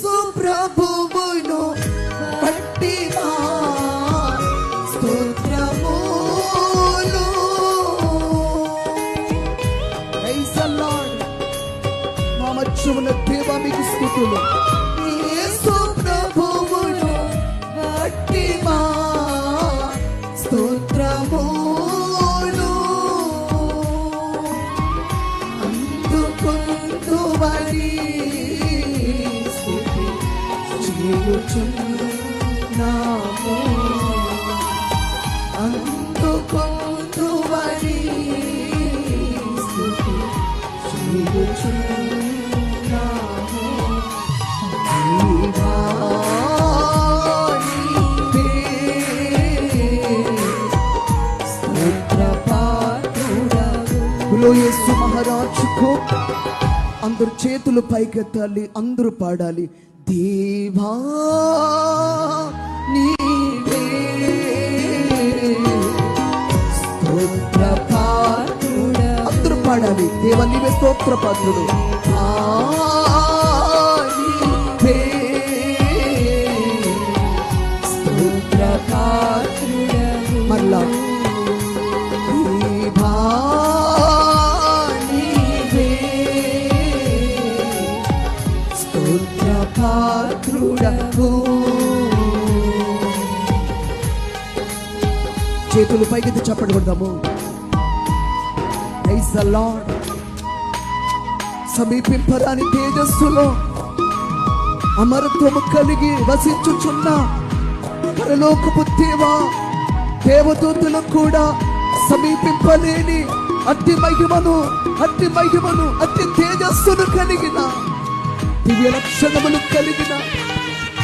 యేసు ప్రభువును బట్టి మా స్తోత్రములు. Praise the Lord. మా మధ్యమున దేవా మీకు స్తుతులు. యేసు ప్రభువును బట్టి మా స్తోత్రములు అందుకుందువని స్తుతి చేయుచున్నాము. అందుకుందువని స్తుతి చేయుచున్నాము. యేసు మహారాజుకు అందరు చేతులు పైకెత్తాలి, అందరూ పాడాలి. దేవా నీవే స్తోత్రపాత్రుడా. అందరూ పాడాలి. దేవా నీవే స్తోత్రపాత్రుడు. నీవే స్తోత్రపాత్రుడా. మళ్ళా చేతులు పైకి చప్పట్లు కొడదాము. Praise the Lord. సమీపింపరాని తేజస్సులో అమరత్వము కలిగి వసించుచున్న పరలోకపు దేవా, దేవదూతలకు కూడా సమీపింపలేని అతి మహిమను అతి తేజస్సును కలిగిన దివ్య లక్షణములు కలిగిన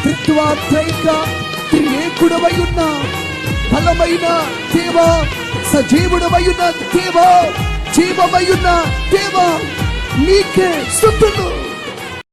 త్రిత్వాత్రైక త్రియేకుడవై ఉన్న బలమైన దేవా, సజీవుడవై ఉన్న దేవా, జీవమై ఉన్న దేవా, నీకే స్తుతులు.